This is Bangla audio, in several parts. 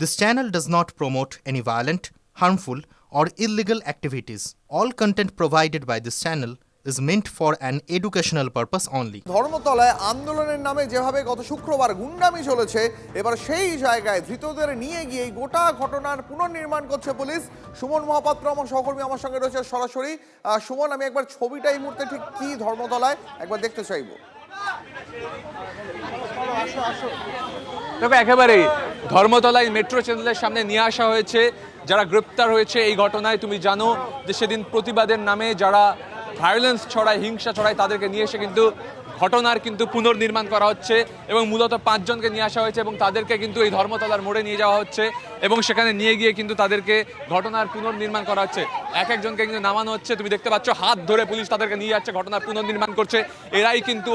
This channel does not promote any violent, harmful, or illegal activities. All content provided by this channel is meant for an educational purpose only. ধর্মতলায় আন্দোলনের নামে যেভাবে গত শুক্রবার গুন্ডামি চলেছে, এবার সেই জায়গায় ধৃতদের নিয়ে গিয়ে গোটা ঘটনার পুনর্নির্মাণ করছে পুলিশ। সুমন মহাপাত্র আমার সহকর্মী আমার সঙ্গে রয়েছে সরাসরি। সুমন, আমি একবার ছবিটা এই মুহূর্তে ঠিক কি ধর্মতলায় একবার দেখতে চাইবো। দেখো, একেবারেই ধর্মতলায় মেট্রো চ্যানেলের সামনে নিয়ে আসা হয়েছে যারা গ্রেপ্তার হয়েছে এই ঘটনায়। তুমি জানো যে সেদিন প্রতিবাদের নামে যারা ভায়োলেন্স ছড়ায়, হিংসা ছড়ায়, তাদেরকে নিয়ে এসে কিন্তু ঘটনার কিন্তু পুনর্নির্মাণ করা হচ্ছে এবং মূলত 5 জনকে নিয়ে আসা হয়েছে এবং তাদেরকে কিন্তু এই ধর্মতলার মোড়ে নিয়ে যাওয়া হচ্ছে এবং সেখানে নিয়ে গিয়ে কিন্তু তাদেরকে ঘটনার পুনর্নির্মাণ করা হচ্ছে। এক একজনকে কিন্তু নামানো হচ্ছে, তুমি দেখতে পাচ্ছ হাত ধরে পুলিশ তাদেরকে নিয়ে যাচ্ছে, ঘটনার পুনর্নির্মাণ করছে। এরাই কিন্তু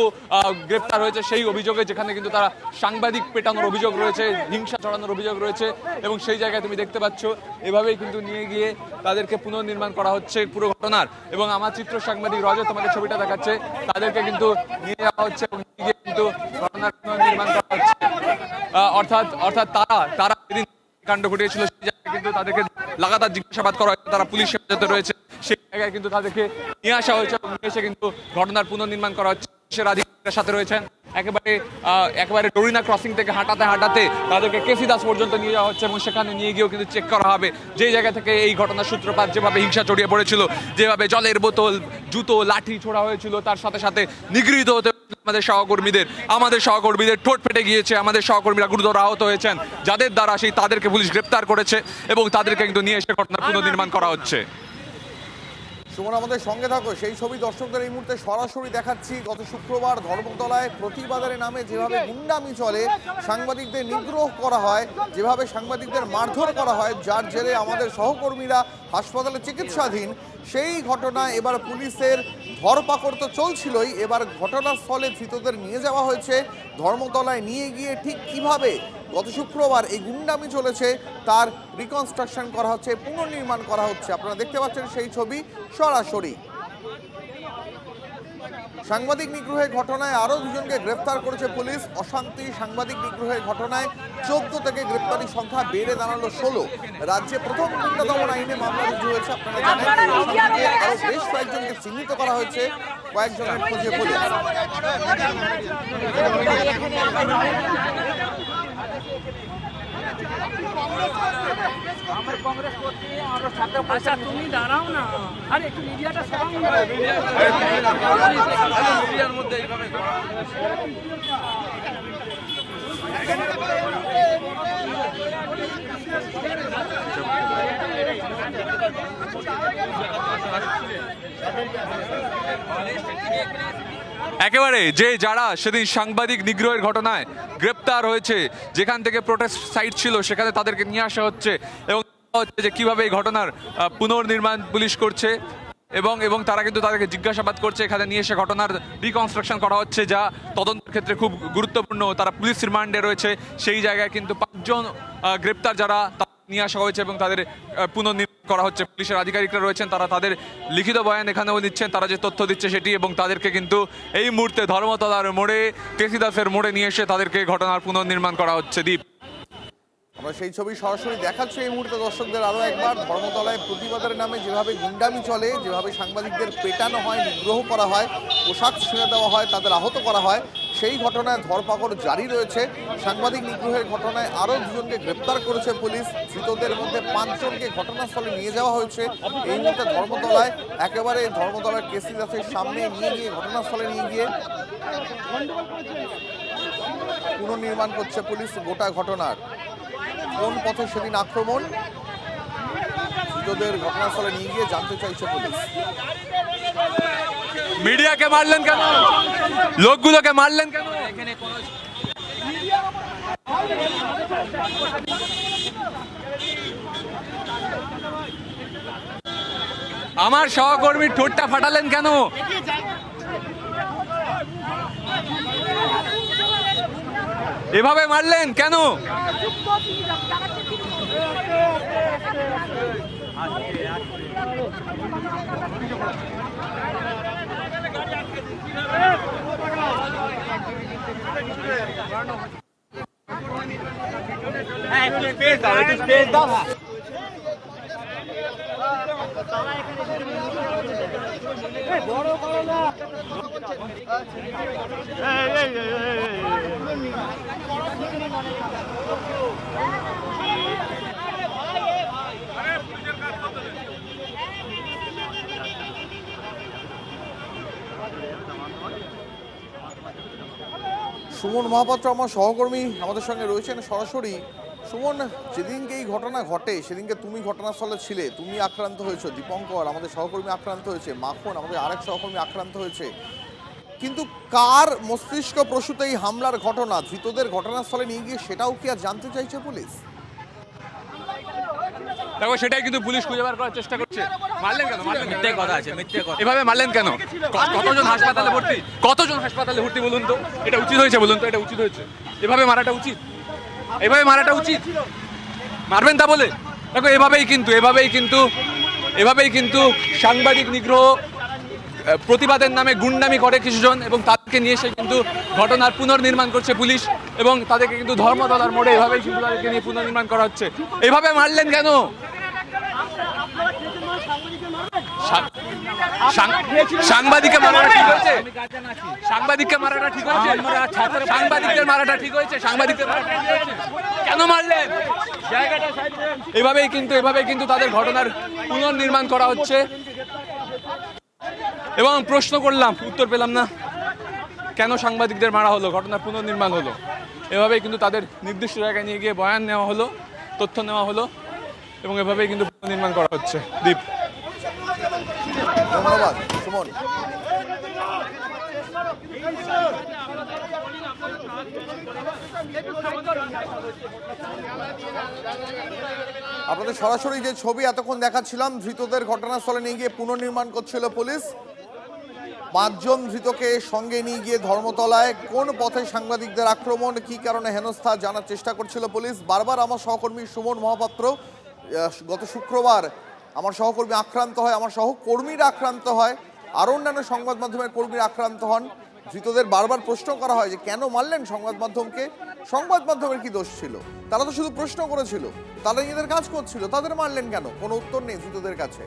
গ্রেপ্তার হয়েছে সেই অভিযোগে, যেখানে কিন্তু তারা সাংবাদিক পেটানোর অভিযোগ রয়েছে, হিংসা ছড়ানোর অভিযোগ রয়েছে এবং সেই জায়গায় তুমি দেখতে পাচ্ছ এভাবেই কিন্তু নিয়ে গিয়ে তাদেরকে পুনর্নির্মাণ করা হচ্ছে পুরো ঘটনার। এবং আমার চিত্র সাংবাদিক রজত তোমাকে ছবিটা দেখাচ্ছে, তাদেরকে কিন্তু নিয়ে যাওয়া হচ্ছে এবং নিয়ে গিয়ে কিন্তু ঘটনার পুনর্নির্মাণ করা হচ্ছে। অর্থাৎ তারা যেদিন কাণ্ড ঘটিয়েছিল সেই জায়গায় কিন্তু তাদেরকে লাগাতার জিজ্ঞাসাবাদ করা হয়েছে, তারা পুলিশ হেফাজতে রয়েছে, সেই জায়গায় কিন্তু তাদেরকে নিয়ে আসা হয়েছে এবং নিয়ে এসে কিন্তু ঘটনার পুনর্নির্মাণ করা হচ্ছে। পুলিশের আধিকারিকদের সাথে রয়েছেন, একেবারে ডরিনা ক্রসিং থেকে হাঁটাতে তাদেরকে কেসি দাস পর্যন্ত নিয়ে যাওয়া হচ্ছে এবং সেখানে নিয়ে গিয়েও কিন্তু চেক করা হবে যে জায়গা থেকে এই ঘটনার সূত্রপাত, যেভাবে হিংসা ছড়িয়ে পড়েছিল, যেভাবে জলের বোতল, জুতো, লাঠি ছোড়া হয়েছিল, তার সাথে সাথে নিগৃহীত হতে আমাদের সহকর্মীদের ঠোঁট ফেটে গিয়েছে, আমাদের সহকর্মীরা গুরুতর আহত হয়েছেন, যাদের দ্বারা তাদেরকে পুলিশ গ্রেপ্তার করেছে এবং তাদেরকে কিন্তু নিয়ে এসে ঘটনার পুনর্নির্মাণ করা হচ্ছে। সুমন, আমাদের সঙ্গে থাকো, সেই ছবি দর্শকদের এই মুহূর্তে সরাসরি দেখাচ্ছি। গত শুক্রবার ধর্মতলায় প্রতিবাদের নামে যেভাবে গুন্ডামি চলে, সাংবাদিকদের নিগ্রহ করা হয়, যেভাবে সাংবাদিকদের মারধর করা হয়, যার জেরে আমাদের সহকর্মীরা হাসপাতালে চিকিৎসাধীন, সেই ঘটনা এবার পুলিশের ধরপাকড় তো চলছিলই, এবার ঘটনাস্থলে ধৃতদের নিয়ে যাওয়া হয়েছে। ধর্মতলায় নিয়ে গিয়ে ঠিক কিভাবে গত শুক্রবার এই গুন্ডামি চলেছে তার রিকনস্ট্রাকশন করা হচ্ছে, পুনর্নির্মাণ করা হচ্ছে। আপনারা দেখতে পাচ্ছেন সেই ছবি সরাসরি। সাংবাদিক নিগ্রহের ঘটনায় আরও 2 জনকে গ্রেফতার করেছে পুলিশ। অশান্তি সাংবাদিক নিগ্রহের ঘটনায় 14 থেকে গ্রেপ্তারি সংখ্যা বেড়ে দাঁড়ালো 16। রাজ্যে প্রথম গুন্ডা দমন আইনে মামলা রুজু হয়েছে। আপনারা জানেন আরও বেশ কয়েকজনকে চিহ্নিত করা হয়েছে, কয়েকজনের খোঁজে পুলিশ। আচ্ছা, তুমি দাঁড়াও না, আরে একটু মিডিয়াটা সরাও না। মিডিয়ার মধ্যে এইভাবে একেবারে যারা সেদিন সাংবাদিক নিগ্রহের ঘটনায় গ্রেপ্তার হয়েছে, যেখান থেকে প্রোটেস্ট সাইট ছিল সেখানে তাদেরকে নিয়ে আসা হচ্ছে এবং যে কিভাবে এই ঘটনার পুনর্নির্মাণ পুলিশ করছে এবং তারা কিন্তু তাদেরকে জিজ্ঞাসাবাদ করছে, এখানে নিয়ে এসে ঘটনার রিকনস্ট্রাকশন করা হচ্ছে, যা তদন্তের ক্ষেত্রে খুব গুরুত্বপূর্ণ। তারা পুলিশ রিমান্ডে রয়েছে, সেই জায়গায় কিন্তু 5 জন গ্রেপ্তার যারা নিয়ে আসা হয়েছে এবং তাদের পুনর্নির্মাণ করা হচ্ছে। পুলিশের আধিকারিকরা রয়েছেন, তারা তাদের লিখিত বয়ান এখানেও দিচ্ছেন, তারা যে তথ্য দিচ্ছে সেটি, এবং তাদেরকে কিন্তু এই মুহূর্তে ধর্মতলার মোড়ে, কেসি দাসের মোড়ে নিয়ে এসে তাদেরকে ঘটনার পুনর্নির্মাণ করা হচ্ছে। দীপ, আমরা সেই ছবি সরাসরি দেখাচ্ছি এই মুহূর্তে দর্শকদের আরও একবার। ধর্মতলায় প্রতিবাদের নামে যেভাবে গুন্ডামি চলে, যেভাবে সাংবাদিকদের পেটানো হয়, নিগ্রহ করা হয়, পোশাক ছিঁড়ে দেওয়া হয়, তাদের আহত করা হয়, সেই ঘটনায় ধরপাকড় জারি রয়েছে। সাংবাদিক নিগ্রহের ঘটনায় আরও 2 জনকে গ্রেপ্তার করেছে পুলিশ। ধৃতদের মধ্যে 5 জনকে ঘটনাস্থলে নিয়ে যাওয়া হয়েছে এই মুহূর্তে ধর্মতলায়। একেবারে ধর্মতলার কেসি দাসের সামনে নিয়ে গিয়ে, ঘটনাস্থলে নিয়ে গিয়ে পুনর্নির্মাণ করছে পুলিশ গোটা ঘটনার। কোন পথে সেদিন আক্রমণ, ধৃতদের ঘটনাস্থলে নিয়ে গিয়ে জানতে চাইছে পুলিশ। মিডিয়াকে মারলেন কেন, লোকগুলোকে মারলেন কেন? আমার সহকর্মীর ঠোঁটটা ফাটালেন কেন? এভাবে মারলেন কেন? সুমন মহাপাত্র আমার সহকর্মী আমাদের সঙ্গে রয়েছেন সরাসরি। সুমন, যেদিনকে এই ঘটনা ঘটে সেদিনকে তুমি ঘটনাস্থলে ছিলে, তুমি আক্রান্ত হয়েছো, দীপঙ্কর আমাদের সহকর্মী আক্রান্ত হয়েছে, মাখন আমাদের আরেক সহকর্মী আক্রান্ত হয়েছে, কিন্তু কার মস্তিষ্ক প্রসূত এই হামলার ঘটনা, ধৃতদের ঘটনাস্থলে নিয়ে গিয়ে সেটাও কি আর জানতে চাইছে পুলিশ? দেখো সেটাই কিন্তু পুলিশ খুঁজে বার করার চেষ্টা করছে। মারলেন কেন? মিথ্যে কথা আছে, মিথ্যে কথা। এভাবে মারলেন কেন? কতজন হাসপাতালে ভর্তি? কতজন হাসপাতালে ভর্তি বলুন তো? এটা উচিত হয়েছে বলুন তো? এটা উচিত হয়েছে? এভাবে মারাটা উচিত? এভাবে মারাটা উচিত? মারবেন তা বলে? দেখো এভাবেই কিন্তু সাংবাদিক নিগ্রহ, প্রতিবাদের নামে গুন্ডামি করে কিছুজন, এবং তাদেরকে নিয়ে এসে কিন্তু ঘটনার পুনর্নির্মাণ করছে পুলিশ, এবং তাদেরকে কিন্তু ধর্মতলার মোড়ে এভাবেই কিন্তু তাদেরকে নিয়ে পুনর্নির্মাণ করা হচ্ছে। এভাবে মারলেন কেন? সাংবাদিককে মারাটা ঠিক হয়েছে? সাংবাদিককে মারাটা ঠিক হয়েছে? সাংবাদিকদের মারাটা ঠিক হয়েছে? সাংবাদিকদের মারাটা ঠিক হয়েছে? কেন মারলেন? এভাবেই কিন্তু তাদের ঘটনার পুনর্নির্মাণ করা হচ্ছে, এবং প্রশ্ন করলাম, উত্তর পেলাম না কেন সাংবাদিকদের মারা হলো, ঘটনার পুনর্নির্মাণ হলো। এভাবেই কিন্তু তাদের নির্দিষ্ট জায়গায় নিয়ে গিয়ে বয়ান নেওয়া হলো, তথ্য নেওয়া হলো, এবং এভাবেই কিন্তু পুনর্নির্মাণ করা হচ্ছে। দীপ, ধন্যবাদ সুমন। আপনাদের সরাসরি যে ছবি এতক্ষণ দেখাচ্ছিলাম, ধৃতদের ঘটনাস্থলে নিয়ে গিয়ে পুনর্নির্মাণ করছিল পুলিশ। 5 জন ধৃতকে সঙ্গে নিয়ে গিয়ে ধর্মতলায় কোন পথে সাংবাদিকদের আক্রমণ, কি কারণে হেনস্থা জানার চেষ্টা করছিল পুলিশ। বারবার আমার সহকর্মী সুমন মহাপাত্র, গত শুক্রবার আমার সহকর্মী আক্রান্ত হয়, আমার সহকর্মীরা আক্রান্ত হয়, আরও অন্যান্য সংবাদ মাধ্যমের কর্মীরা আক্রান্ত হন। ধৃতদের বারবার প্রশ্ন করা হয় যে কেন মারলেন সংবাদ মাধ্যমকে, সংবাদ মাধ্যমের কি দোষ ছিল? তারা তো শুধু প্রশ্ন করেছিল, তারা নিজেদের কাজ করছিল, তাদের মারলেন কেন? কোনো উত্তর নেই ধৃতদের কাছে।